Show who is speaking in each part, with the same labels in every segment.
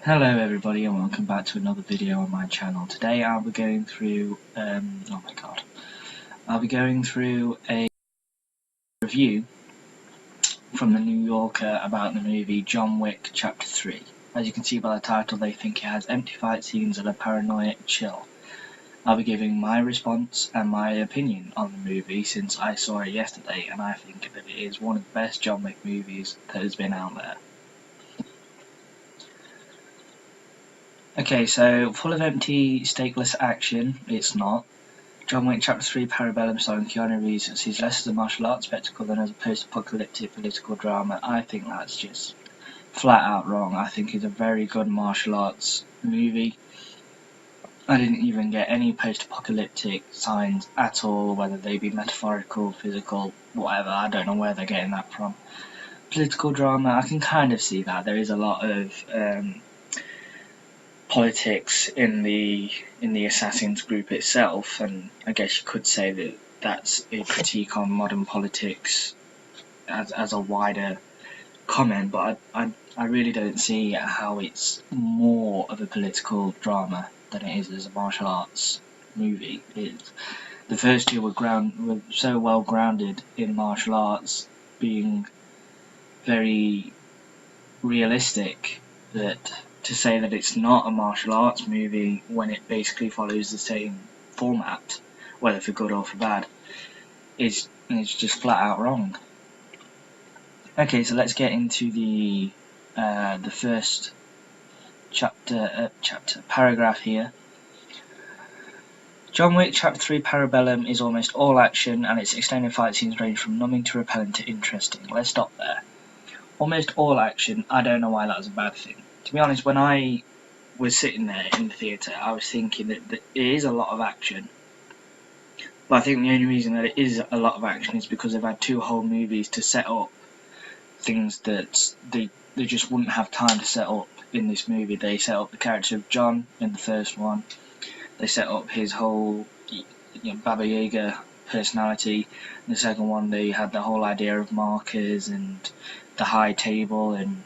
Speaker 1: Hello everybody and welcome back to another video on my channel. Today I'll be going through, I'll be going through a review from the New Yorker about the movie John Wick Chapter 3. As you can see by the title, they think it has empty fight scenes and a paranoid chill. I'll be giving my response and my opinion on the movie since I saw it yesterday, and I think that it is one of the best John Wick movies that has been out there. Okay, so full of empty, stakeless action, it's not. John Wick Chapter 3 Parabellum starring Keanu Reeves sees less as a martial arts spectacle than as a post-apocalyptic political drama. I think that's just flat out wrong. I think it's a very good martial arts movie. I didn't even get any post-apocalyptic signs at all, whether they be metaphorical, physical, whatever. I don't know where they're getting that from. Political drama, I can kind of see that. There is a lot of politics in the Assassins group itself, and I guess you could say that that's a critique on modern politics as a wider comment, but I really don't see how it's more of a political drama than it is as a martial arts movie. The first two were so well grounded in martial arts, being very realistic, that to say that it's not a martial arts movie when it basically follows the same format, whether for good or for bad, is just flat out wrong. Okay, so let's get into the first paragraph here. John Wick Chapter 3 Parabellum is almost all action, and its extended fight scenes range from numbing to repellent to interesting. Let's stop there. Almost all action, I don't know why that was a bad thing. To be honest, when I was sitting there in the theatre, I was thinking that it is a lot of action. But I think the only reason that it is a lot of action is because they've had two whole movies to set up things that they just wouldn't have time to set up in this movie. They set up the character of John in the first one. They set up his whole Baba Yaga personality. In the second one, they had the whole idea of markers and the high table, and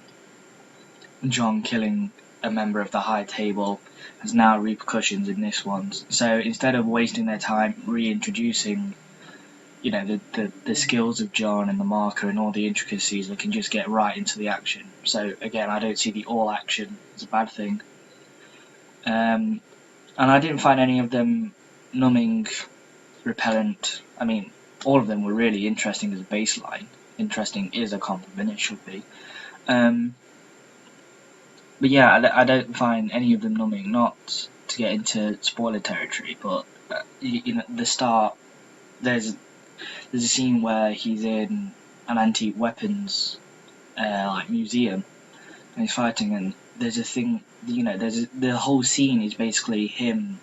Speaker 1: John killing a member of the high table has now repercussions in this one. So instead of wasting their time reintroducing the skills of John and the marker and all the intricacies, they can just get right into the action. So again, I don't see the all action as a bad thing. And I didn't find any of them numbing, repellent. I mean, all of them were really interesting as a baseline. Interesting is a compliment, it should be. But yeah, I don't find any of them numbing. Not to get into spoiler territory, but the start, there's a scene where he's in an antique weapons museum, and he's fighting, and there's a thing, the whole scene is basically him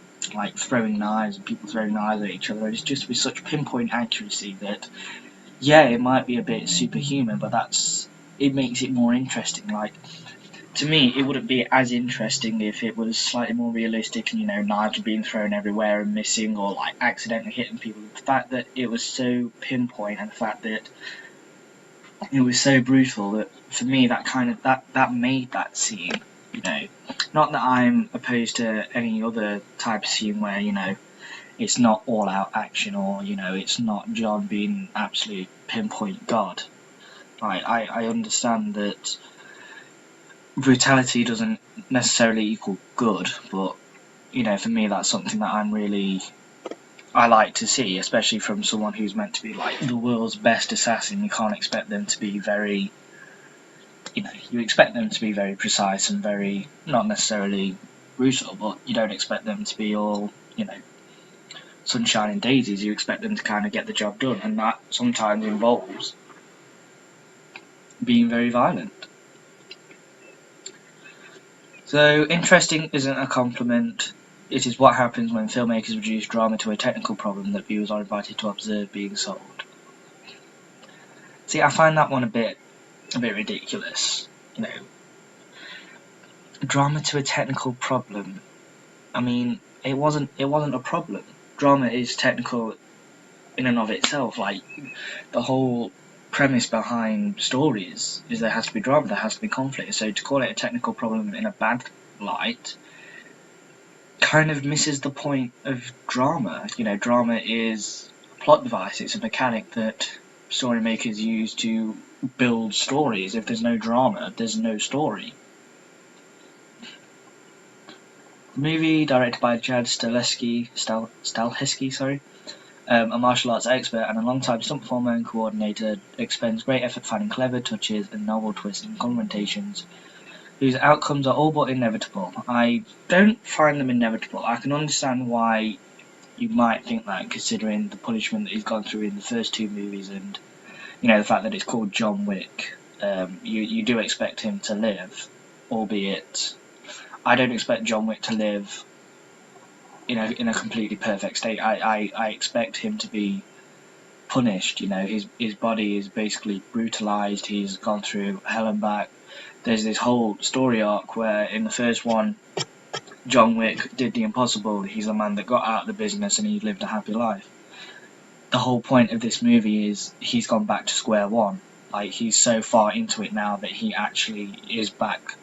Speaker 1: throwing knives and people throwing knives at each other. It's just with such pinpoint accuracy that, yeah, it might be a bit superhuman, but it makes it more interesting. To me, it wouldn't be as interesting if it was slightly more realistic and, knives were being thrown everywhere and missing or accidentally hitting people. The fact that it was so pinpoint and the fact that it was so brutal, that for me that made that scene, Not that I'm opposed to any other type of scene where, it's not all out action or, it's not John being absolute pinpoint god. I understand that brutality doesn't necessarily equal good, but for me that's something that I like to see, especially from someone who's meant to be the world's best assassin. You can't expect them to be very, you expect them to be very precise and very, not necessarily brutal, but you don't expect them to be all, sunshine and daisies. You expect them to kind of get the job done, and that sometimes involves being very violent. So, interesting isn't a compliment. It is what happens when filmmakers reduce drama to a technical problem that viewers are invited to observe being solved. See, I find that one a bit ridiculous. Drama to a technical problem. I mean, it wasn't a problem. Drama is technical in and of itself. The whole premise behind stories is there has to be drama, there has to be conflict. So to call it a technical problem in a bad light kind of misses the point of drama. You know, drama is a plot device. It's a mechanic that story makers use to build stories. If there's no drama, there's no story. The movie, directed by Jad Stahelski, a martial arts expert and a long-time stunt performer and coordinator, expends great effort finding clever touches and novel twists and confrontations whose outcomes are all but inevitable. I don't find them inevitable. I can understand why you might think that, considering the punishment that he's gone through in the first two movies and, you know, the fact that it's called John Wick. You do expect him to live, albeit I don't expect John Wick to live in a completely perfect state. I expect him to be punished. You know, his body is basically brutalized. He's gone through hell and back. There's this whole story arc where in the first one, John Wick did the impossible. He's a man that got out of the business and he lived a happy life. The whole point of this movie is he's gone back to square one. Like, he's so far into it now that he actually is back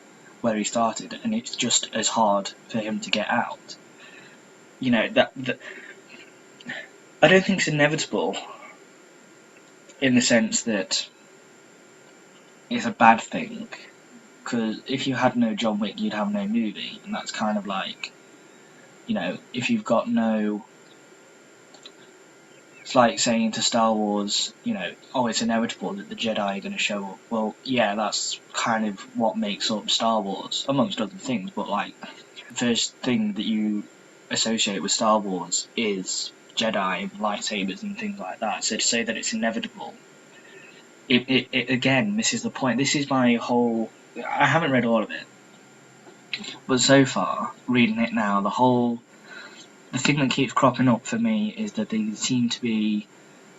Speaker 1: where he started, and it's just as hard for him to get out. You know, that I don't think it's inevitable in the sense that it's a bad thing, because if you had no John Wick, you'd have no movie, and that's kind of like, you know, if you've got no... It's like saying to Star Wars, you know, oh, it's inevitable that the Jedi are going to show up. Well, yeah, that's kind of what makes up Star Wars, amongst other things, but like, the first thing that you associate with Star Wars is Jedi, lightsabers and things like that. So to say that it's inevitable, it again misses the point. This is my whole... I haven't read all of it, but so far, reading it now, the thing that keeps cropping up for me is that they seem to be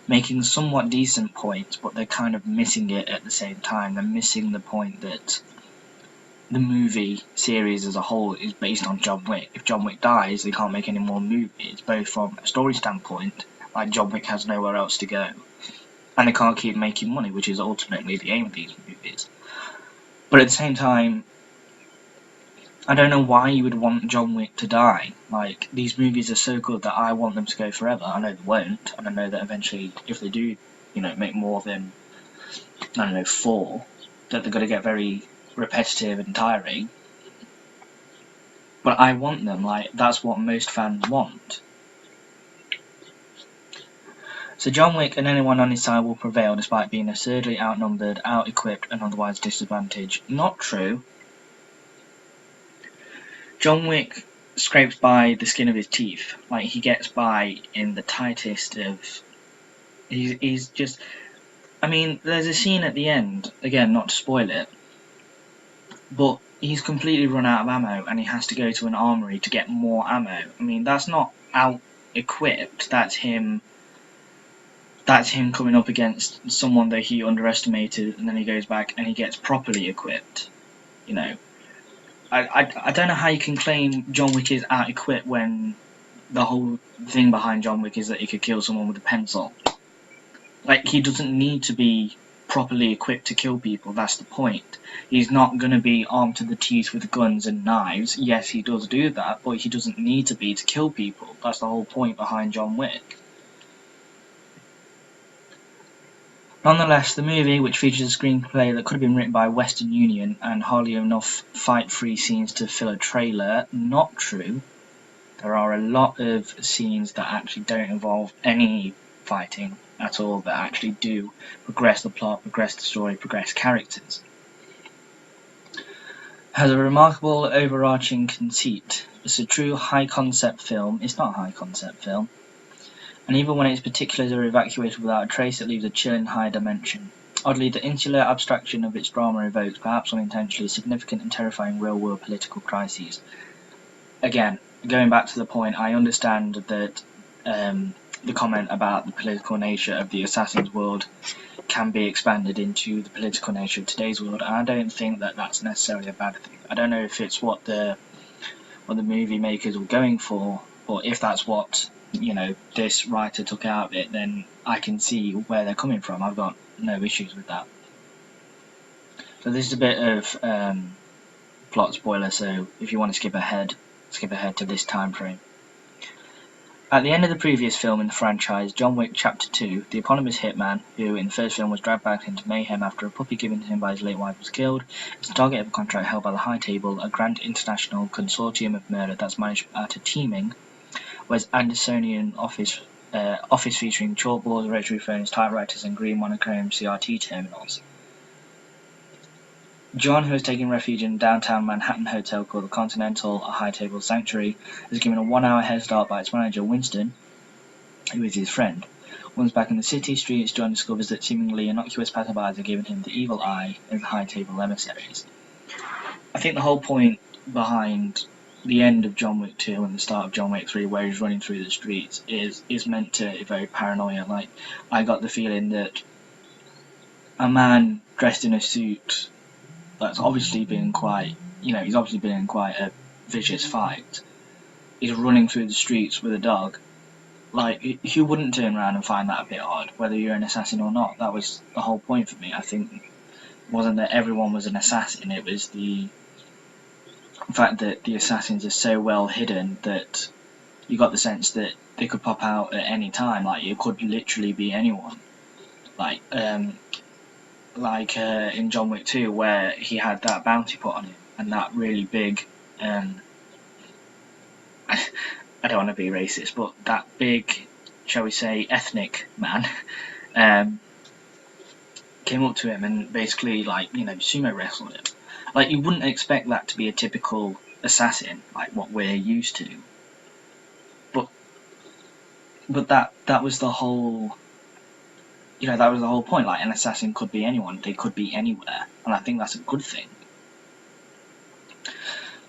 Speaker 1: making somewhat decent points, but they're kind of missing it at the same time. They're missing the point that the movie series as a whole is based on John Wick. If John Wick dies, they can't make any more movies, both from a story standpoint, like John Wick has nowhere else to go, and they can't keep making money, which is ultimately the aim of these movies. But at the same time, I don't know why you would want John Wick to die. Like, these movies are so good that I want them to go forever. I know they won't, and I know that eventually, if they do, you know, make more than, I don't know, 4, that they're going to get very repetitive and tiring. But I want them. Like, that's what most fans want. So John Wick and anyone on his side will prevail despite being absurdly outnumbered, out-equipped, and otherwise disadvantaged. Not true. John Wick scrapes by the skin of his teeth. Like, he gets by in the tightest of... He's just... I mean, there's a scene at the end, again, not to spoil it, but he's completely run out of ammo and he has to go to an armory to get more ammo. I mean, that's not out-equipped, that's him coming up against someone that he underestimated, and then he goes back and he gets properly equipped, you know. I don't know how you can claim John Wick is out-equipped when the whole thing behind John Wick is that he could kill someone with a pencil. Like, he doesn't need to be properly equipped to kill people, that's the point. He's not going to be armed to the teeth with guns and knives. Yes, he does do that, but he doesn't need to be to kill people. That's the whole point behind John Wick. Nonetheless, the movie, which features a screenplay that could have been written by Western Union and hardly enough fight-free scenes to fill a trailer, not true. There are a lot of scenes that actually don't involve any fighting at all, that actually do progress the plot, progress the story, progress characters. Has a remarkable overarching conceit. It's a true high-concept film. It's not a high-concept film. And even when its particulars are evacuated without a trace, it leaves a chilling high dimension. Oddly, the insular abstraction of its drama evokes, perhaps unintentionally, significant and terrifying real-world political crises. Again, going back to the point, I understand that the comment about the political nature of the Assassin's world can be expanded into the political nature of today's world, and I don't think that that's necessarily a bad thing. I don't know if it's what the movie makers were going for, or if that's what, you know, this writer took out of it, then I can see where they're coming from. I've got no issues with that. So this is a bit of plot spoiler, so if you want to skip ahead to this time frame. At the end of the previous film in the franchise, John Wick Chapter 2, the eponymous hitman, who in the first film was dragged back into mayhem after a puppy given to him by his late wife was killed, is the target of a contract held by the High Table, a grand international consortium of murder that's managed out of teaming, whereas Andersonian office featuring chalkboards, rotary phones, typewriters and green monochrome CRT terminals. John, who is taking refuge in a downtown Manhattan hotel called the Continental, a High Table sanctuary, is given a 1-hour head start by its manager, Winston, who is his friend. Once back in the city streets, John discovers that seemingly innocuous passerbys are giving him the evil eye as the High Table emissaries. I think the whole point behind the end of John Wick 2 and the start of John Wick 3, where he's running through the streets, is meant to evoke paranoia. Like, I got the feeling that a man dressed in a suit that's obviously been quite, he's obviously been in quite a vicious fight, is running through the streets with a dog. Like, who wouldn't turn around and find that a bit odd, whether you're an assassin or not? That was the whole point for me. I think it wasn't that everyone was an assassin, it was the fact that the assassins are so well hidden that you got the sense that they could pop out at any time. Like, it could literally be anyone. Like in John Wick 2, where he had that bounty put on him, and that really big, I don't want to be racist, but that big, shall we say, ethnic man, came up to him and basically, sumo wrestled him. Like, you wouldn't expect that to be a typical assassin, like what we're used to. But that was the whole... that was the whole point. Like, an assassin could be anyone. They could be anywhere. And I think that's a good thing.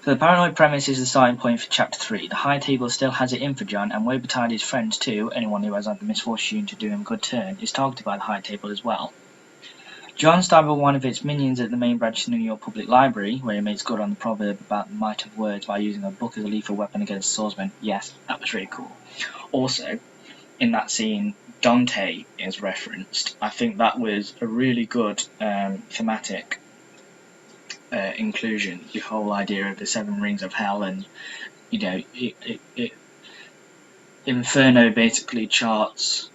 Speaker 1: So the paranoid premise is the starting point for Chapter 3. The High Table still has it in for John, and woe betide his friends too. Anyone who has had the misfortune to do him a good turn is targeted by the High Table as well. John stabbed one of its minions at the main branch of the New York Public Library, where he makes good on the proverb about the might of words by using a book as a lethal weapon against swordsmen. Yes, that was really cool. Also, in that scene, Dante is referenced. I think that was a really good thematic inclusion. The whole idea of the 7 rings of hell, and Inferno basically charts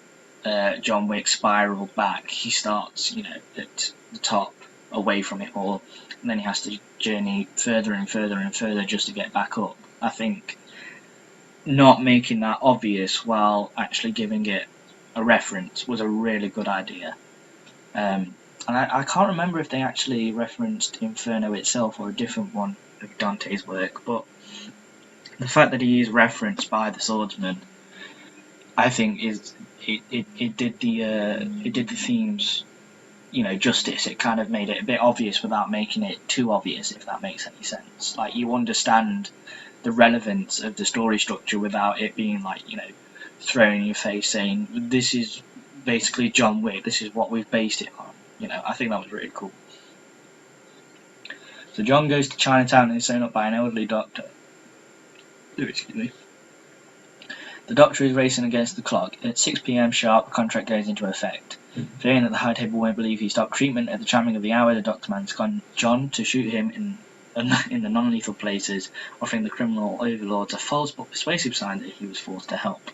Speaker 1: John Wick's spiral back. He starts, at the top, away from it all, and then he has to journey further and further and further just to get back up. I think not making that obvious while actually giving it a reference was a really good idea. And I can't remember if they actually referenced Inferno itself or a different one of Dante's work, but the fact that he is referenced by the swordsman, I think it did the themes, justice. It kind of made it a bit obvious without making it too obvious, if that makes any sense. Like, you understand the relevance of the story structure without it being thrown in your face saying, this is basically John Wick, this is what we've based it on. I think that was really cool. So John goes to Chinatown and is sewn up by an elderly doctor. Excuse me. The doctor is racing against the clock. At 6 p.m. sharp, the contract goes into effect. Fearing that the High Table won't believe he stopped treatment at the chiming of the hour, the doctor commands John to shoot him in the non-lethal places, offering the criminal overlords a false but persuasive sign that he was forced to help.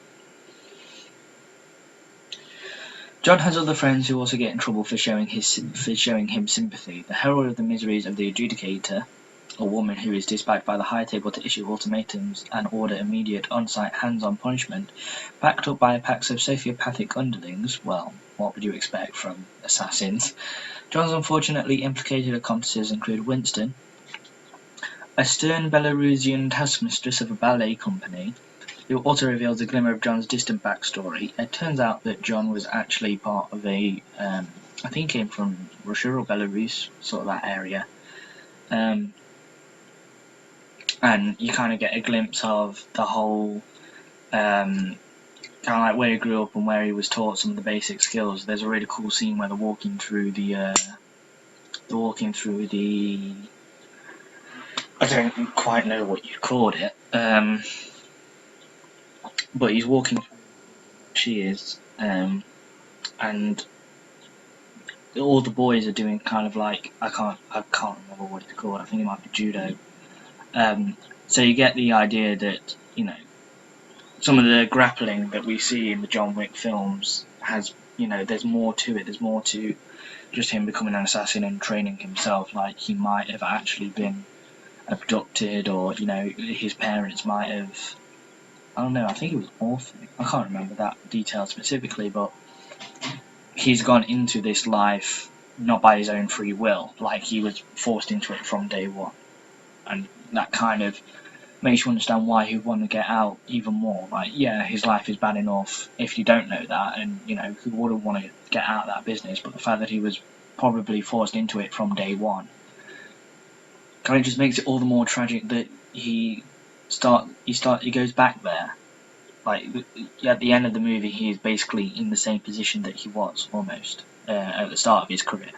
Speaker 1: John has other friends who also get in trouble for showing him sympathy. The herald of the miseries of the adjudicator, a woman who is dispatched by the High Table to issue ultimatums and order immediate on-site hands-on punishment, backed up by a pack of sociopathic underlings. Well, what would you expect from assassins? John's unfortunately implicated accomplices include Winston, a stern Belarusian taskmistress of a ballet company, who also reveals a glimmer of John's distant backstory. It turns out that John was actually part of I think he came from Russia or Belarus, sort of that area. And you kind of get a glimpse of the whole, kind of like where he grew up and where he was taught some of the basic skills. There's a really cool scene where they're walking through the I don't quite know what you called it, but he's walking. She is, and all the boys are doing kind of like, I can't remember what it's called. I think it might be judo. So you get the idea that, you know, some of the grappling that we see in the John Wick films has, you know, there's more to it. There's more to just him becoming an assassin and training himself. Like, he might have actually been abducted, or, you know, his parents might have, I don't know, I think he was orphaned. I can't remember that detail specifically, but he's gone into this life not by his own free will. Like, he was forced into it from day one. And that kind of makes you understand why he'd want to get out even more. Like, yeah, his life is bad enough if you don't know that, and, you know, who wouldn't want to get out of that business, but the fact that he was probably forced into it from day one kind of just makes it all the more tragic that he goes back there. Like, at the end of the movie, he is basically in the same position that he was, almost, at the start of his career.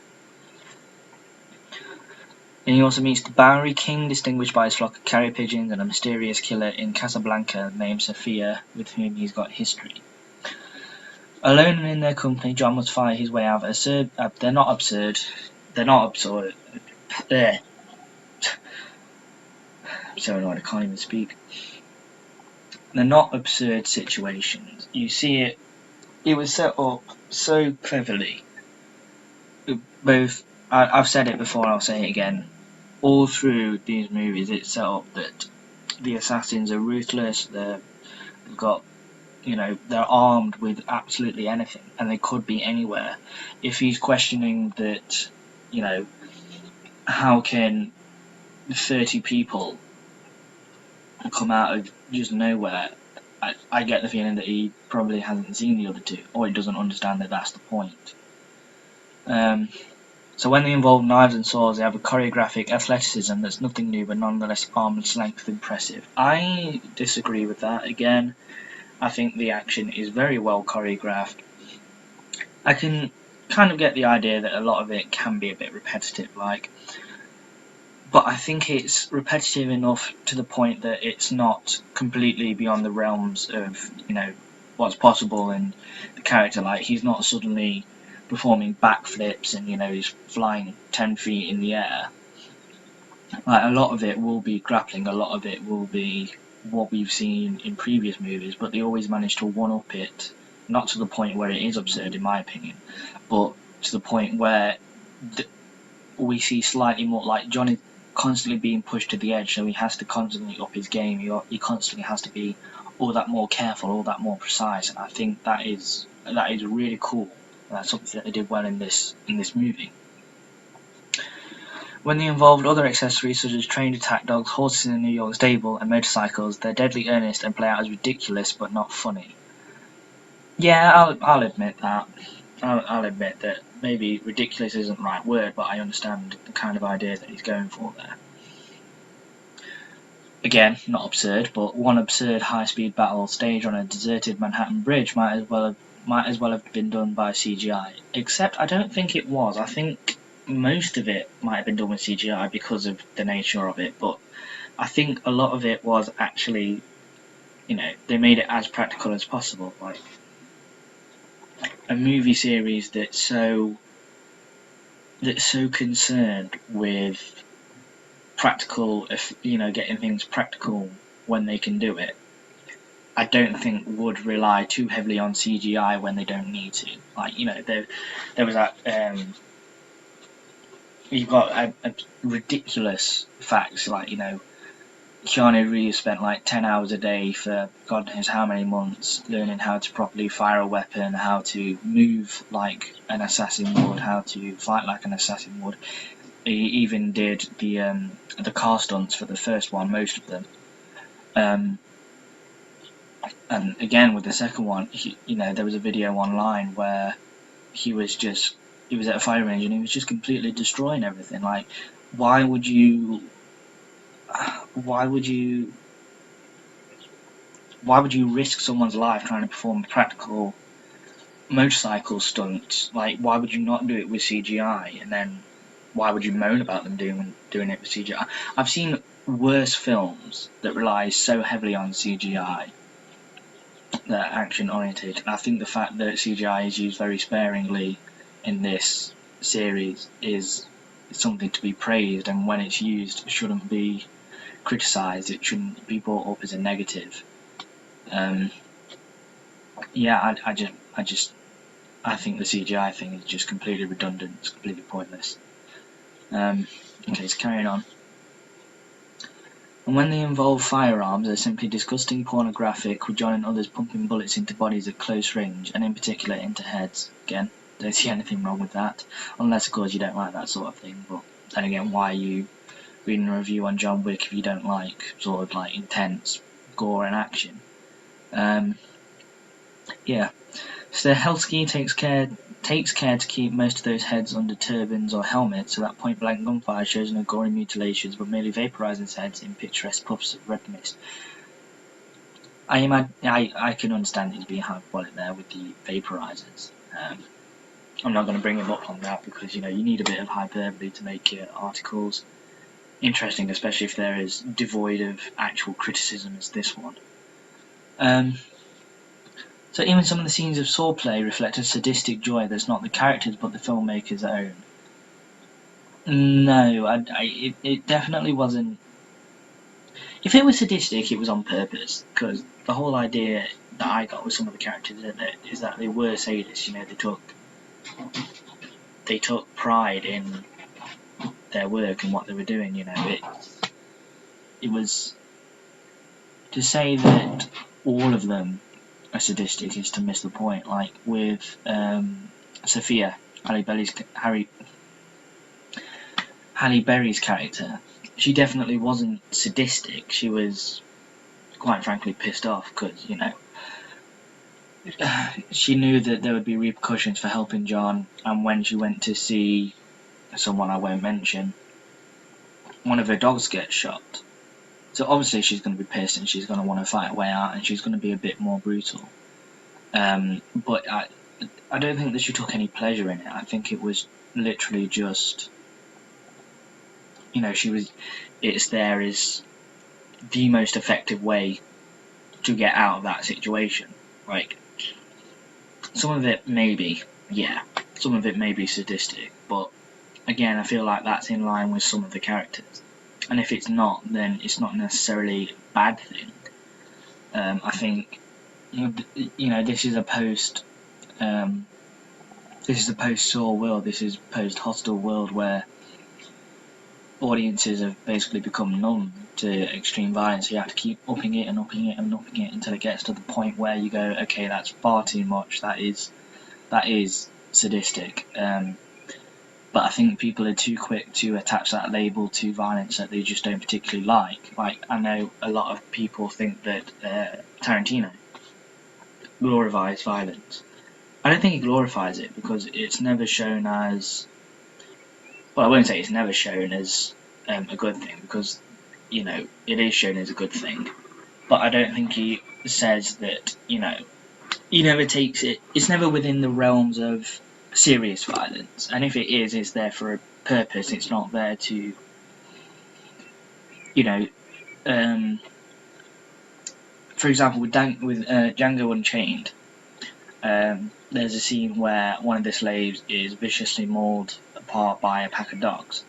Speaker 1: And he also meets the Bowery King, distinguished by his flock of carrier pigeons, and a mysterious killer in Casablanca named Sophia, with whom he's got history. Alone and in their company, John must fight his way out of they're not absurd. I'm so annoyed I can't even speak. They're not absurd situations. You see it was set up so cleverly. I've said it before, I'll say it again. All through these movies, it's set up that the assassins are ruthless. They've got, you know, they're armed with absolutely anything, and they could be anywhere. If he's questioning that, you know, how can 30 people come out of just nowhere, I get the feeling that he probably hasn't seen the other two, or he doesn't understand that that's the point. So when they involve knives and swords, they have a choreographic athleticism that's nothing new, but nonetheless arm's length impressive. I disagree with that. Again, I think the action is very well choreographed. I can kind of get the idea that a lot of it can be a bit repetitive, but I think it's repetitive enough to the point that it's not completely beyond the realms of, you know, what's possible in the character. Like, he's not suddenly performing backflips and, you know, he's flying 10 feet in the air. Like, a lot of it will be grappling, a lot of it will be what we've seen in previous movies, but they always manage to one-up it, not to the point where it is absurd in my opinion, but to the point where we see slightly more, like, John is constantly being pushed to the edge, so he has to constantly up his game. He constantly has to be all that more careful, all that more precise, and I think that is really cool. That's something that they did well in this movie. When they involved other accessories such as trained attack dogs, horses in a New York stable, and motorcycles, they're deadly earnest and play out as ridiculous but not funny. Yeah, I'll admit that. I'll admit that maybe ridiculous isn't the right word, but I understand the kind of idea that he's going for there. Again, not absurd, but one absurd high-speed battle staged on a deserted Manhattan bridge might as well have been done by CGI. Except I don't think it was. I think most of it might have been done with CGI because of the nature of it, but I think a lot of it was actually, you know, they made it as practical as possible. Like, a movie series that's so concerned with practical, you know, getting things practical when they can do it, I don't think would rely too heavily on CGI when they don't need to. Like, you know, there was that, you've got a ridiculous facts, like, you know, Keanu Reeves spent like 10 hours a day for God knows how many months learning how to properly fire a weapon, how to move like an assassin would, how to fight like an assassin would. He even did the car stunts for the first one, most of them. And again with the second one, you know, there was a video online where he was at a fire range and he was just completely destroying everything. Like, why would you risk someone's life trying to perform practical motorcycle stunts? Like, why would you not do it with CGI? And then why would you moan about them doing it with CGI? I've seen worse films that rely so heavily on CGI that are action oriented. I think the fact that CGI is used very sparingly in this series is something to be praised, and when it's used, it shouldn't be criticised. It shouldn't be brought up as a negative. Yeah, I think the CGI thing is just completely redundant. It's completely pointless. Okay, so carrying on. And when they involve firearms, they're simply disgusting, pornographic, with John and others pumping bullets into bodies at close range, and in particular into heads. Again, don't see anything wrong with that, unless of course you don't like that sort of thing. But then again, why are you reading a review on John Wick if you don't like sort of like intense gore and action? Yeah. So Helsky takes care to keep most of those heads under turbans or helmets, so that point-blank gunfire shows no gory mutilations, but merely vaporizes heads in picturesque puffs of red mist. I can understand he's being hyperbolic there with the vaporizers. I'm not going to bring him up on that because you need a bit of hyperbole to make your articles interesting, especially if they're as devoid of actual criticism as this one. So even some of the scenes of swordplay reflect a sadistic joy that's not the characters but the filmmakers' own. No, it definitely wasn't. If it was sadistic, it was on purpose, because the whole idea that I got with some of the characters in it is that they were sadists. They took pride in their work and what they were doing. It was to say that all of them are sadistic is to miss the point. Like with Sophia, Halle Berry's character, she definitely wasn't sadistic. She was, quite frankly, pissed off because she knew that there would be repercussions for helping John, and when she went to see someone I won't mention, one of her dogs gets shot. So obviously she's going to be pissed and she's going to want to fight her way out, and she's going to be a bit more brutal. But I don't think that she took any pleasure in it. I think it was literally just, it's there as the most effective way to get out of that situation. Like, some of it maybe, some of it may be sadistic, but again, I feel like that's in line with some of the characters. And if it's not, then it's not necessarily a bad thing. I think, this is a post-Saw world. This is post-hostile world where audiences have basically become numb to extreme violence. You have to keep upping it and upping it and upping it until it gets to the point where you go, okay, that's far too much. That is sadistic. But I think people are too quick to attach that label to violence that they just don't particularly like. Like, I know a lot of people think that Tarantino glorifies violence. I don't think he glorifies it because it's never shown as... Well, I won't say it's never shown as a good thing, because, it is shown as a good thing. But I don't think he says that, he never takes it... It's never within the realms of serious violence, and if it is, it's there for a purpose. It's not there to, for example, with Django Unchained, there's a scene where one of the slaves is viciously mauled apart by a pack of dogs,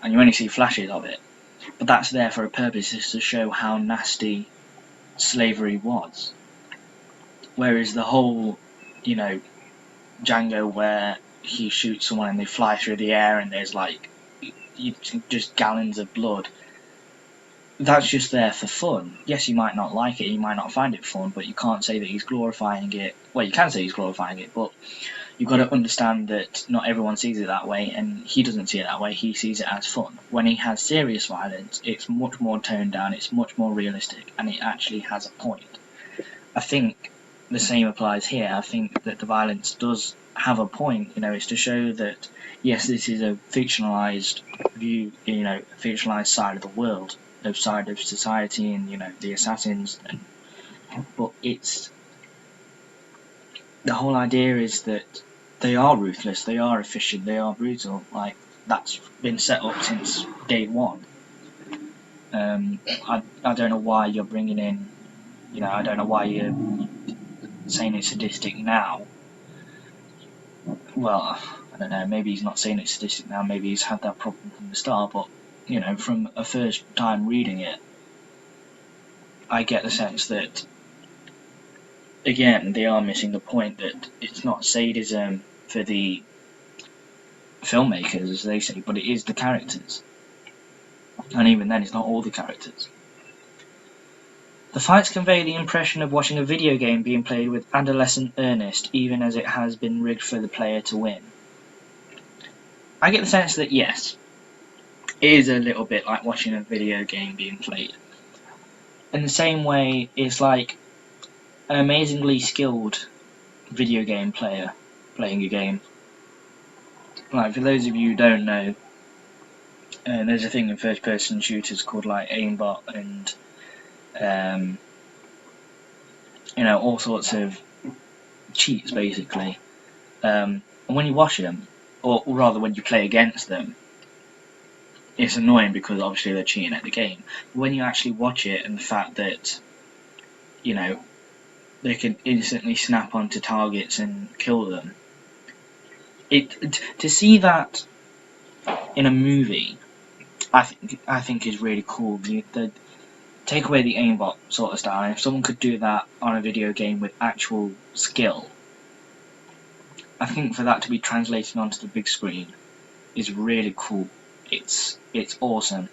Speaker 1: and you only see flashes of it, but that's there for a purpose. It's to show how nasty slavery was. Whereas the whole, Django where he shoots someone and they fly through the air and there's just gallons of blood, that's just there for fun. Yes, you might not like it, you might not find it fun, but you can't say that he's glorifying it. Well, you can say he's glorifying it, but you've got to understand that not everyone sees it that way, and he doesn't see it that way. He sees it as fun. When he has serious violence, it's much more toned down, it's much more realistic, and it actually has a point. I think the same applies here. I think that the violence does have a point. It's to show that, yes, this is a fictionalized view, a fictionalized side of the world, a side of society, and the assassins. But it's the whole idea is that they are ruthless, they are efficient, they are brutal. Like, that's been set up since day one. I don't know why you're bringing in, I don't know why you're saying it's sadistic now. Well, I don't know, maybe he's not saying it's sadistic now, maybe he's had that problem from the start, but, you know, from a first time reading it, I get the sense that, again, they are missing the point that it's not sadism for the filmmakers, as they say, but it is the characters. And even then, it's not all the characters. The fights convey the impression of watching a video game being played with adolescent earnest, even as it has been rigged for the player to win. I get the sense that, yes, it is a little bit like watching a video game being played. In the same way, it's like an amazingly skilled video game player playing a game. Like, for those of you who don't know, there's a thing in first-person shooters called like aimbot and you know, all sorts of cheats basically. And when you watch them, or rather when you play against them, it's annoying because obviously they're cheating at the game. But when you actually watch it, and the fact that, you know, they can instantly snap onto targets and kill them, to see that in a movie, I think is really cool. The take away the aimbot sort of style, and if someone could do that on a video game with actual skill, I think for that to be translated onto the big screen is really cool. It's awesome.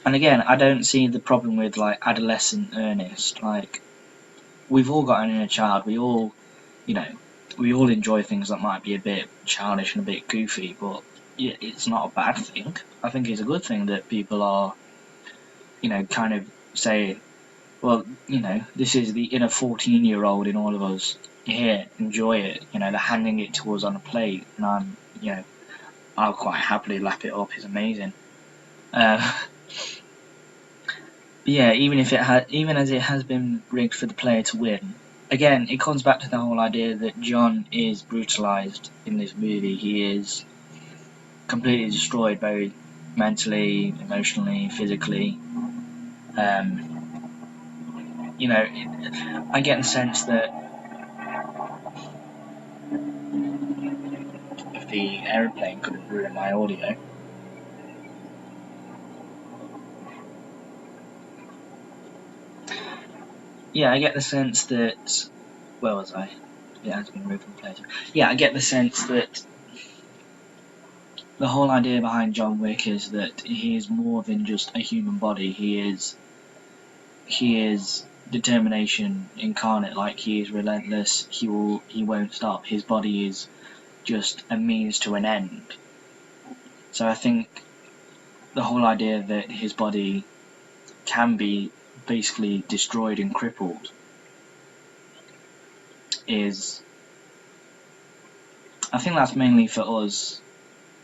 Speaker 1: And again, I don't see the problem with like adolescent earnest. Like, we've all got an inner child. We all, you know, we all enjoy things that might be a bit childish and a bit goofy, but it's not a bad thing. I think it's a good thing that people are, you know, kind of say, well, you know, this is the inner 14-year-old in all of us. Here, enjoy it. You know, they're handing it to us on a plate, and I'll quite happily lap it up. It's amazing. Yeah, even as it has been rigged for the player to win. Again, it comes back to the whole idea that John is brutalized in this movie. He is completely destroyed, both mentally, emotionally, physically. You know, I get the sense that if the aeroplane could have ruined my audio. Yeah, I get the sense that. Where was I? It has been removed from the play. Yeah, I get the sense that the whole idea behind John Wick is that he is more than just a human body. He is determination incarnate. Like, he is relentless. He won't stop. His body is just a means to an end. So I think the whole idea that his body can be basically destroyed and crippled is, I think that's mainly for us,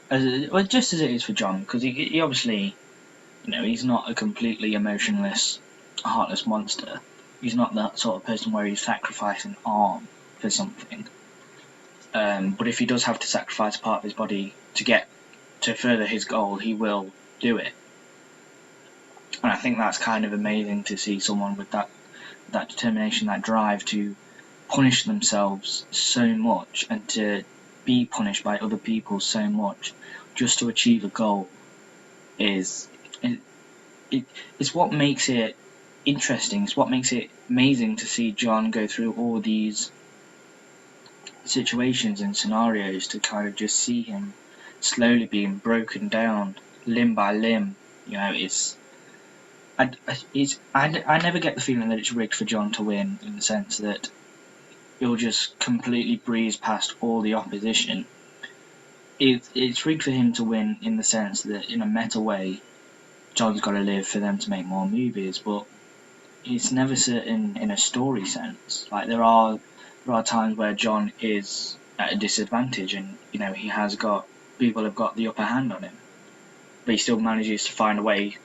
Speaker 1: just as it is for John, because he obviously, you know, he's not a completely emotionless, heartless monster. He's not that sort of person where he's sacrificing an arm for something. But if he does have to sacrifice a part of his body to further his goal, he will do it. And I think that's kind of amazing to see someone with that determination, that drive to punish themselves so much and to be punished by other people so much just to achieve a goal. It's what makes it interesting. It's what makes it amazing to see John go through all these situations and scenarios, to kind of just see him slowly being broken down limb by limb. You know, I never get the feeling that it's rigged for John to win, in the sense that he'll just completely breeze past all the opposition. It's rigged for him to win in the sense that, in a meta way, John's got to live for them to make more movies, but it's never certain in a story sense. Like, there are times where John is at a disadvantage, and, you know, people have got the upper hand on him, but he still manages to find a way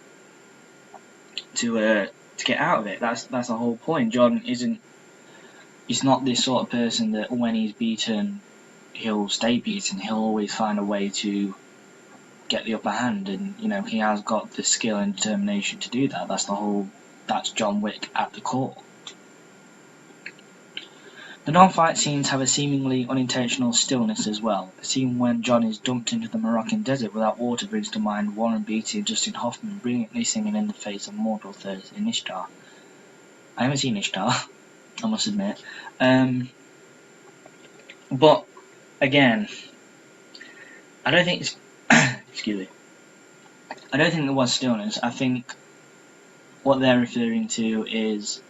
Speaker 1: to get out of it. That's the whole point. John he's not this sort of person that when he's beaten, he'll stay beaten. He'll always find a way to get the upper hand, and, you know, he has got the skill and determination to do that. That's John Wick at the core. The non-fight scenes have a seemingly unintentional stillness as well. The scene when John is dumped into the Moroccan desert without water brings to mind Warren Beatty and Justin Hoffman brilliantly singing in the face of mortal Thursday in Ishtar. I haven't seen Ishtar, I must admit. But, again, I don't think it's... excuse me. I don't think there was stillness. I think what they're referring to is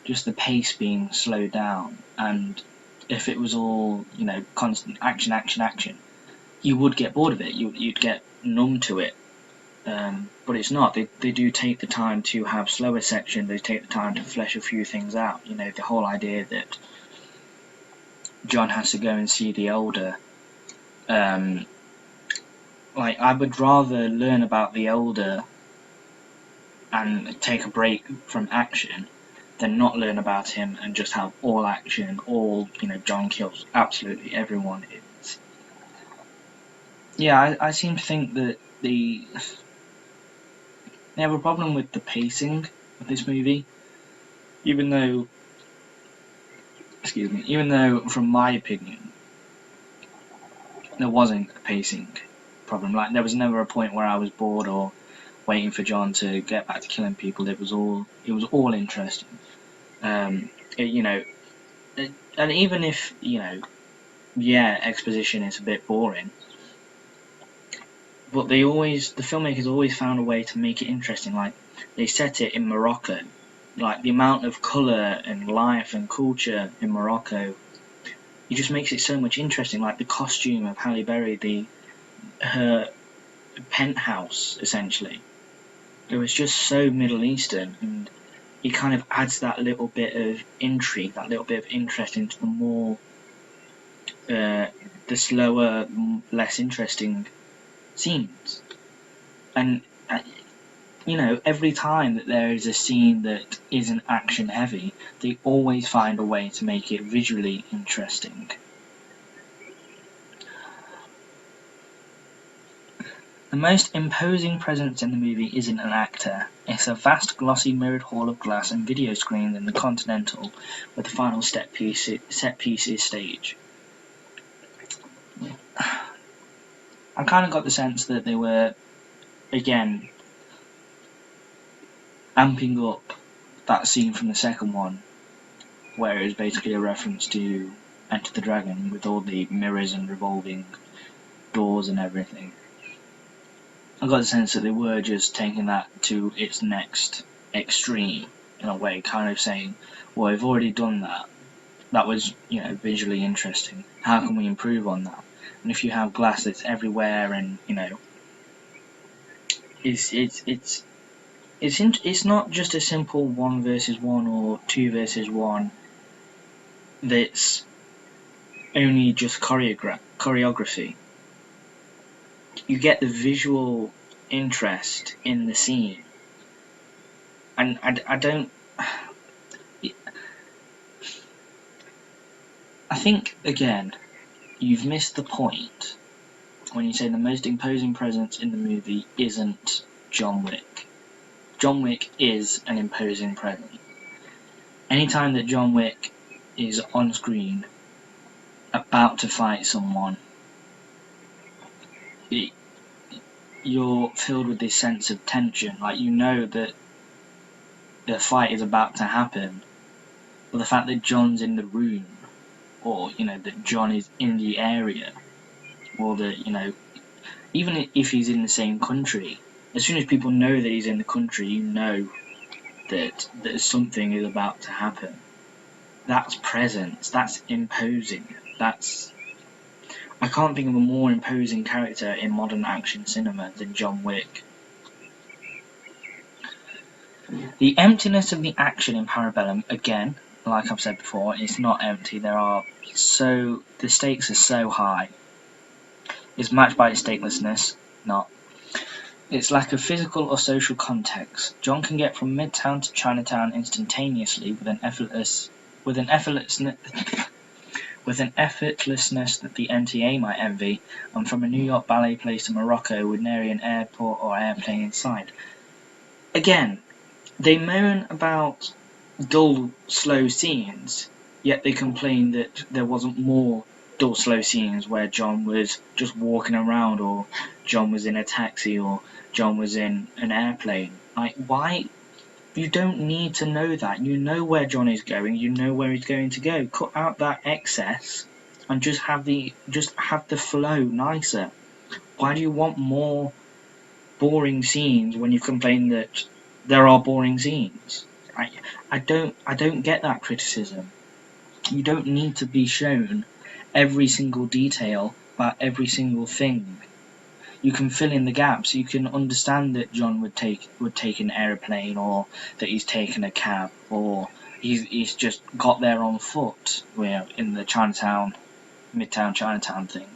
Speaker 1: just the pace being slowed down, and if it was all, constant action, you would get bored of it. You'd get numb to it. But it's not. They do take the time to have slower sections. They take the time to flesh a few things out. The whole idea that John has to go and see the Elder. I would rather learn about the Elder and take a break from action than not learn about him and just have all action, John kills absolutely everyone. I seem to think that they have a problem with the pacing of this movie, even though from my opinion there wasn't a pacing problem. There was never a point where I was bored or waiting for John to get back to killing people. It was all interesting. And even if exposition is a bit boring, but the filmmakers always found a way to make it interesting. They set it in Morocco, the amount of colour and life and culture in Morocco, it just makes it so much interesting. The costume of Halle Berry, her penthouse essentially, it was just so Middle Eastern, and it kind of adds that little bit of intrigue, that little bit of interest into the more the slower, less interesting scenes. And every time that there is a scene that isn't action heavy, they always find a way to make it visually interesting. The most imposing presence in the movie isn't an actor. It's a vast glossy mirrored hall of glass and video screens in the Continental, where the final set piece is staged. I kind of got the sense that they were, again, amping up that scene from the second one, where it was basically a reference to Enter the Dragon with all the mirrors and revolving doors and everything. I got the sense that they were just taking that to its next extreme, in a way, kind of saying, well, we've already done that. That was, visually interesting. How can we improve on that? And if you have glass that's everywhere, and it's not just a simple 1 versus 1 or 2 versus 1 that's only just choreography. You get the visual interest in the scene, and I don't. I think, again, you've missed the point when you say the most imposing presence in the movie isn't John Wick. John Wick is an imposing presence. Anytime that John Wick is on screen about to fight someone, you're filled with this sense of tension. That the fight is about to happen, but the fact that John's in the room, or that John is in the area, or that even if he's in the same country, as soon as people know that he's in the country, that something is about to happen. That's presence. That's imposing. I can't think of a more imposing character in modern action cinema than John Wick. The emptiness of the action in Parabellum, again, like I've said before, it's not empty. The stakes are so high. It's matched by its statelessness, not. Its lack of physical or social context. John can get from Midtown to Chinatown instantaneously with an effortlessness that the NTA might envy, and from a New York ballet place to Morocco with nary an airport or airplane in sight. Again, they moan about dull, slow scenes, yet they complain that there wasn't more dull, slow scenes where John was just walking around, or John was in a taxi, or John was in an airplane. Like, why? You don't need to know that. You know where John is going. You know where he's going to go. Cut out that excess and just have the flow nicer. Why do you want more boring scenes when you complain that there are boring scenes? I don't get that criticism. You don't need to be shown every single detail about every single thing. You can fill in the gaps. You can understand that John would take an aeroplane, or that he's taken a cab, or he's just got there on foot. Where in the Midtown Chinatown thing.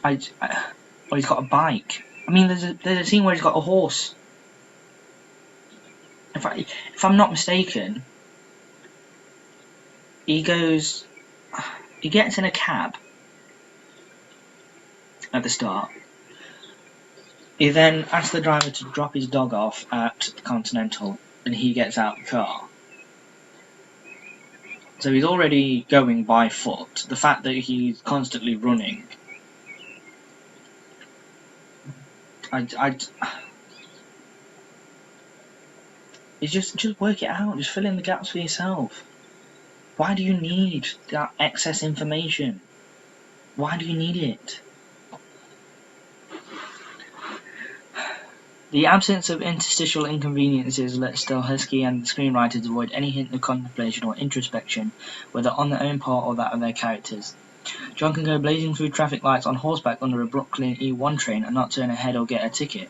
Speaker 1: Or he's got a bike. I mean, there's a scene where he's got a horse. If I'm not mistaken, he gets in a cab at the start. He then asks the driver to drop his dog off at the Continental, and he gets out the car. So he's already going by foot. The fact that he's constantly running, it's just work it out. Just fill in the gaps for yourself. Why do you need that excess information? Why do you need it? The absence of interstitial inconveniences lets Stahelski and the screenwriters avoid any hint of contemplation or introspection, whether on their own part or that of their characters. John can go blazing through traffic lights on horseback under a Brooklyn E1 train and not turn ahead or get a ticket.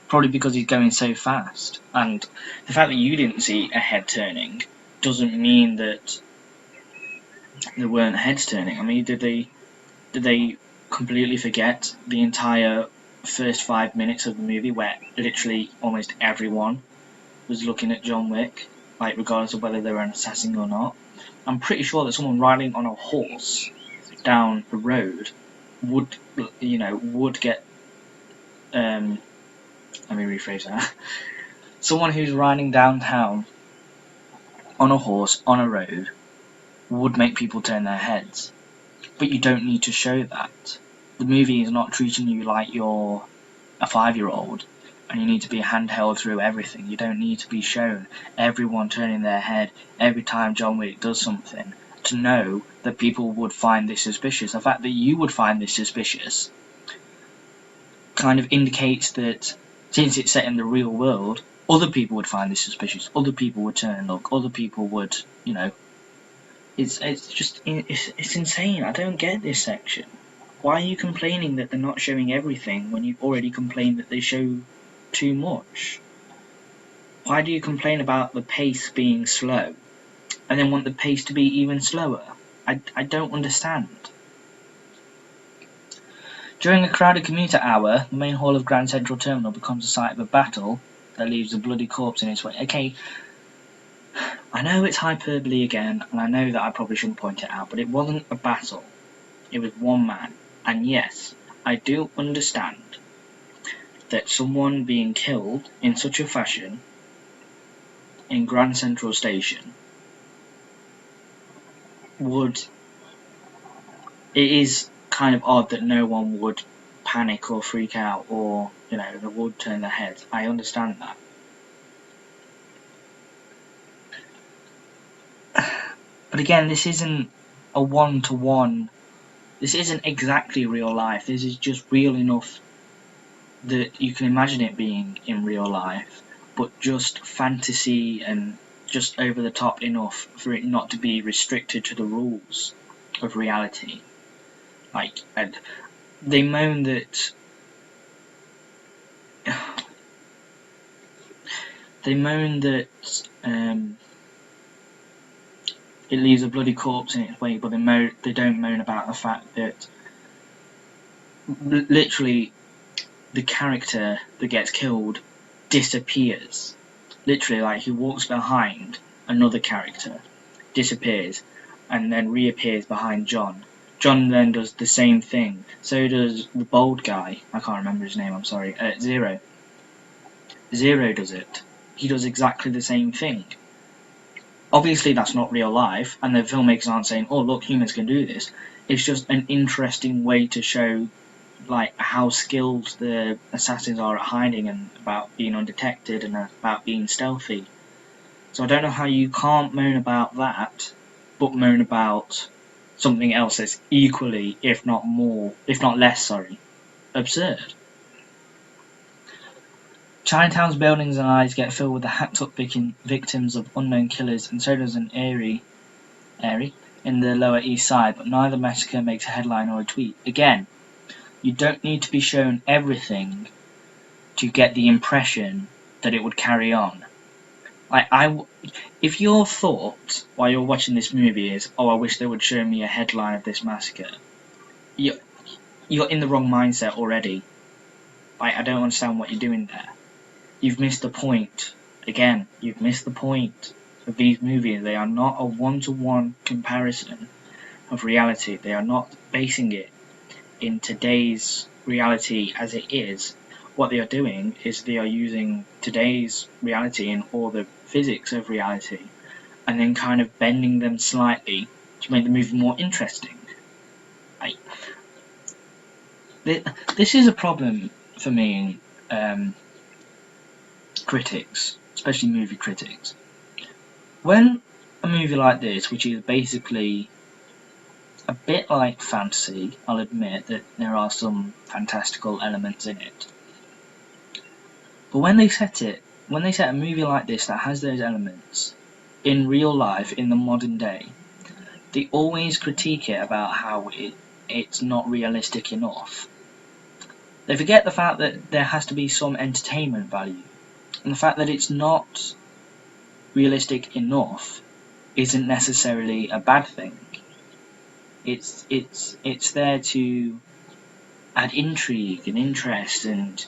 Speaker 1: Probably because he's going so fast. And the fact that you didn't see a head turning doesn't mean that there weren't heads turning. I mean, did they completely forget the entire first 5 minutes of the movie where literally almost everyone was looking at John Wick, like regardless of whether they were an assassin or not? I'm pretty sure that someone riding on a horse down the road would get let me rephrase that. Someone who's riding downtown on a horse on a road would make people turn their heads. But you don't need to show that. The movie is not treating you like you're a 5-year-old and you need to be handheld through everything. You don't need to be shown everyone turning their head every time John Wick does something to know that people would find this suspicious. The fact that you would find this suspicious kind of indicates that since it's set in the real world, other people would find this suspicious. Other people would turn and look. Other people would, It's insane. I don't get this section. Why are you complaining that they're not showing everything when you've already complained that they show too much? Why do you complain about the pace being slow and then want the pace to be even slower? I don't understand. During a crowded commuter hour, the main hall of Grand Central Terminal becomes the site of a battle that leaves a bloody corpse in its way. Okay, I know it's hyperbole again, and I know that I probably shouldn't point it out, but it wasn't a battle. It was one man. And yes, I do understand that someone being killed in such a fashion in Grand Central Station it is kind of odd that no one would panic or freak out or, they would turn their heads. I understand that. But again, this isn't a one-to-one. This isn't exactly real life. This is just real enough that you can imagine it being in real life, but just fantasy and just over the top enough for it not to be restricted to the rules of reality. And they moan that it leaves a bloody corpse in its way, but they don't moan about the fact that literally the character that gets killed disappears. Literally, he walks behind another character, disappears, and then reappears behind John. John then does the same thing. So does the bald guy. I can't remember his name, I'm sorry. Zero. Zero does it. He does exactly the same thing. Obviously, that's not real life, and the filmmakers aren't saying, "Oh, look, humans can do this." It's just an interesting way to show, like, how skilled the assassins are at hiding and about being undetected and about being stealthy. So I don't know how you can't moan about that, but moan about something else that's equally, if not more, if not less, absurd. Chinatown's buildings and alleys get filled with the hacked-up victims of unknown killers, and so does an Erie in the Lower East Side, but neither massacre makes a headline or a tweet. Again, you don't need to be shown everything to get the impression that it would carry on. If your thought while you're watching this movie is, "Oh, I wish they would show me a headline of this massacre," you're in the wrong mindset already. I don't understand what you're doing there. You've missed the point. Again, you've missed the point of these movies. They are not a one-to-one comparison of reality. They are not basing it in today's reality as it is. What they are doing is they are using today's reality and all the physics of reality and then kind of bending them slightly to make the movie more interesting. This is a problem for me in critics, especially movie critics. When a movie like this, which is basically a bit like fantasy, I'll admit that there are some fantastical elements in it, but when they set a movie like this that has those elements in real life, in the modern day, they always critique it about how it's not realistic enough. They forget the fact that there has to be some entertainment value, and the fact that it's not realistic enough isn't necessarily a bad thing. It's there to add intrigue and interest, and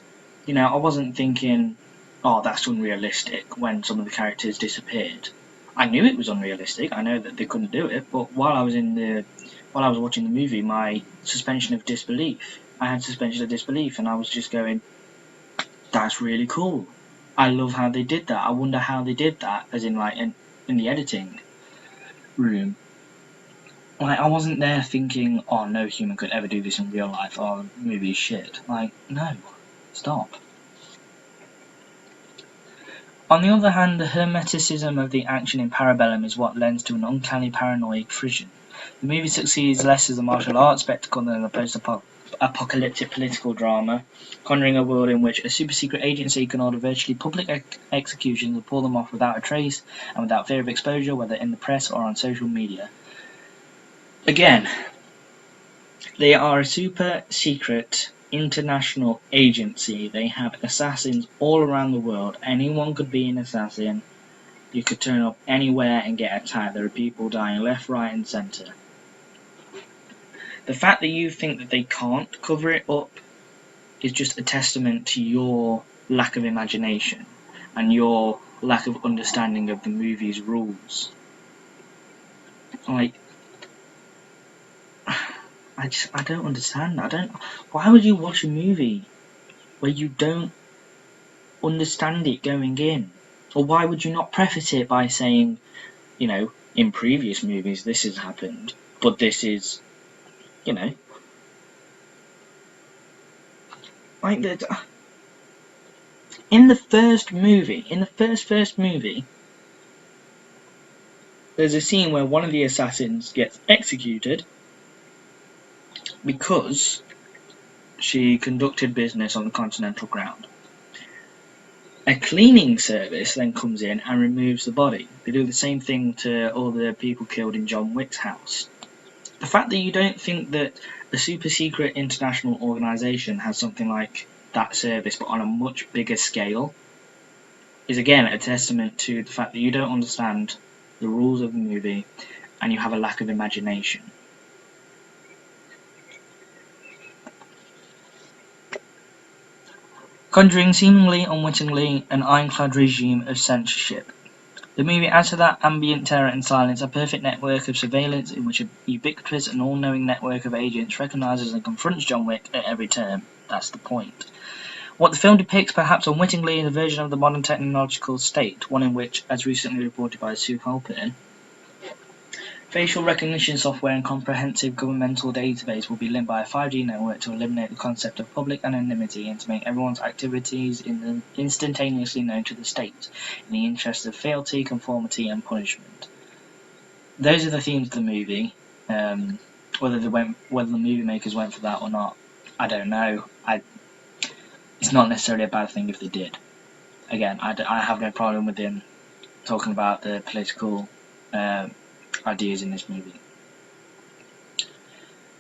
Speaker 1: I wasn't thinking, "Oh, that's unrealistic," when some of the characters disappeared. I knew it was unrealistic. I know that they couldn't do it, but while I was watching the movie, I had suspension of disbelief, and I was just going, "That's really cool. I love how they did that. I wonder how they did that," as in in the editing room. I wasn't there thinking, "Oh, no human could ever do this in real life. Oh, the movie is shit." No, stop. On the other hand, the hermeticism of the action in Parabellum is what lends to an uncanny paranoid frisson. The movie succeeds less as a martial arts spectacle than a post-apocalyptic political drama, conjuring a world in which a super-secret agency can order virtually public executions and pull them off without a trace and without fear of exposure, whether in the press or on social media. Again, they are a super-secret international agency. They have assassins all around the world. Anyone could be an assassin. You could turn up anywhere and get attacked. There are people dying left, right, and centre. The fact that you think that they can't cover it up is just a testament to your lack of imagination and your lack of understanding of the movie's rules. I don't understand. Why would you watch a movie where you don't understand it going in? Or why would you not preface it by saying, in previous movies this has happened, but this is, in the first movie, there's a scene where one of the assassins gets executed because she conducted business on the continental ground. A cleaning service then comes in and removes the body. They do the same thing to all the people killed in John Wick's house. The fact that you don't think that a super secret international organisation has something like that service but on a much bigger scale is again a testament to the fact that you don't understand the rules of the movie and you have a lack of imagination. Conjuring seemingly unwittingly an ironclad regime of censorship. The movie adds to that ambient terror and silence a perfect network of surveillance in which a ubiquitous and all-knowing network of agents recognises and confronts John Wick at every turn. That's the point. What the film depicts, perhaps unwittingly, is a version of the modern technological state, one in which, as recently reported by Sue Halpern, facial recognition software and comprehensive governmental database will be linked by a 5G network to eliminate the concept of public anonymity and to make everyone's activities instantaneously known to the state, in the interest of fealty, conformity, and punishment. Those are the themes of the movie. Whether the movie makers went for that or not, I don't know. It's not necessarily a bad thing if they did. Again, I have no problem with them talking about the political ideas in this movie.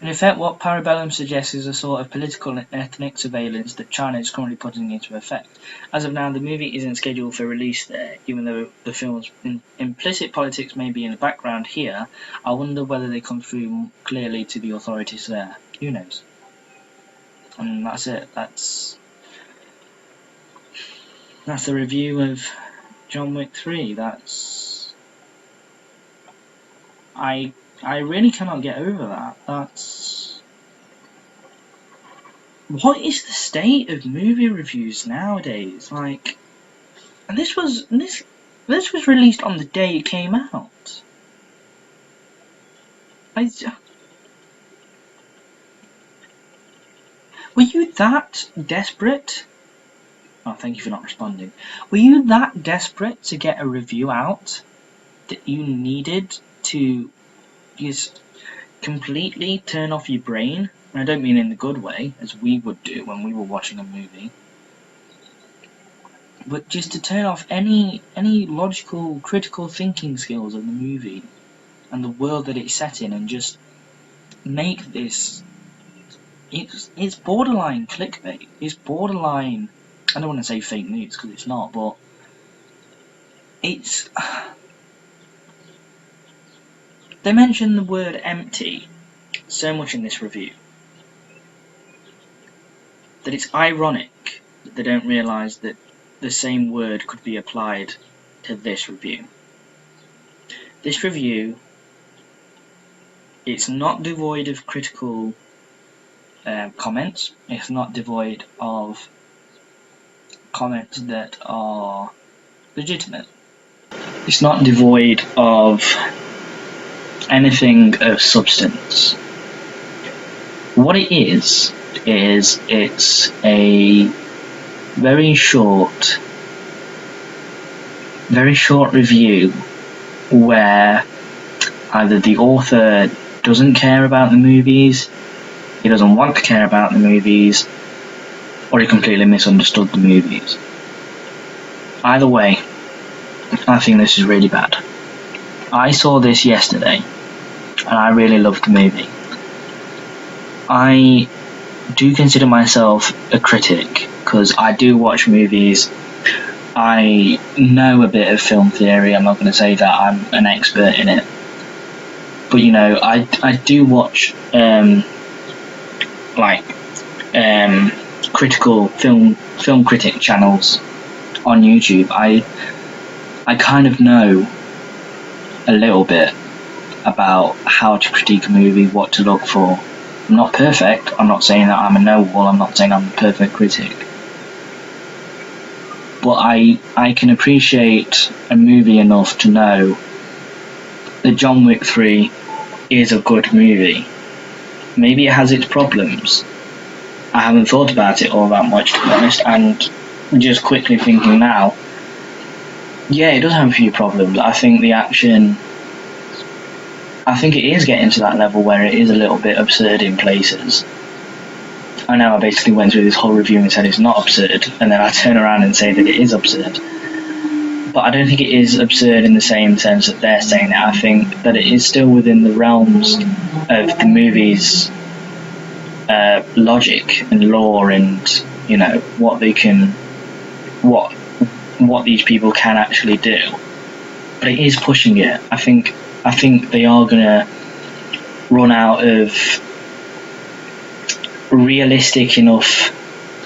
Speaker 1: In effect, what Parabellum suggests is a sort of political and ethnic surveillance that China is currently putting into effect. As of now, the movie isn't scheduled for release there, even though the film's implicit politics may be in the background here. I wonder whether they come through clearly to the authorities there. Who knows? And that's it. That's the review of John Wick 3. I really cannot get over that. What is the state of movie reviews nowadays? Like, and this was released on the day it came out. Were you that desperate? Oh, thank you for not responding. Were you that desperate to get a review out that you needed to just completely turn off your brain? And I don't mean in the good way, as we would do when we were watching a movie, but just to turn off any logical, critical thinking skills of the movie and the world that it's set in, and just make this. It's borderline clickbait. It's borderline. I don't want to say fake news because it's not, but it's. They mention the word empty so much in this review that it's ironic that they don't realise that the same word could be applied to this review. This review, it's not devoid of critical comments. It's not devoid of comments that are legitimate. It's not devoid of anything of substance. What it is it's a very short review where either the author doesn't care about the movies, he doesn't want to care about the movies, or he completely misunderstood the movies. Either way, I think this is really bad. I saw this yesterday, and I really loved the movie. I do consider myself a critic, because I do watch movies. I know a bit of film theory. I'm not going to say that I'm an expert in it. But, you know, I do watch, critical film critic channels on YouTube. I kind of know a little bit about how to critique a movie, what to look for. I'm not perfect. I'm not saying that I'm a know-all. I'm not saying I'm a perfect critic. But I can appreciate a movie enough to know that John Wick 3 is a good movie. Maybe it has its problems. I haven't thought about it all that much, to be honest, and just quickly thinking now, yeah, it does have a few problems. I think the action, I think it is getting to that level where it is a little bit absurd in places. I know I basically went through this whole review and said it's not absurd, and then I turn around and say that it is absurd. But I don't think it is absurd in the same sense that they're saying it. I think that it is still within the realms of the movie's logic and lore, and, you know, what they can, what these people can actually do. But it is pushing it. I think they are gonna run out of realistic enough,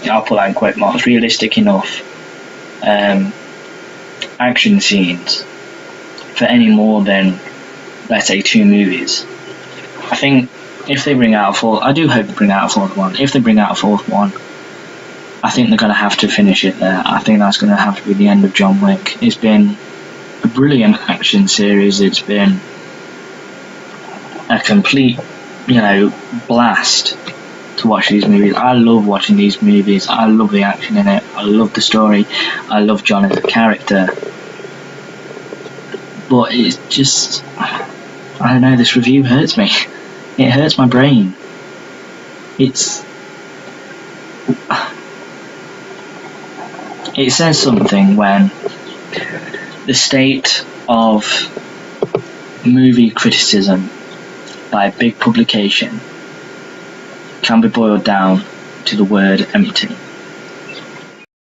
Speaker 1: I'll put that in quote marks, realistic enough action scenes for any more than, let's say, 2 movies. I think if they bring out a fourth, I do hope they bring out a fourth one. If they bring out a fourth one, I think they're going to have to finish it there. I think that's going to have to be the end of John Wick. It's been a brilliant action series. It's been a complete, blast to watch these movies. I love watching these movies. I love the action in it. I love the story. I love John as a character. But it's just, I don't know, this review hurts me. It hurts my brain. It says something when the state of movie criticism by a big publication can be boiled down to the word empty.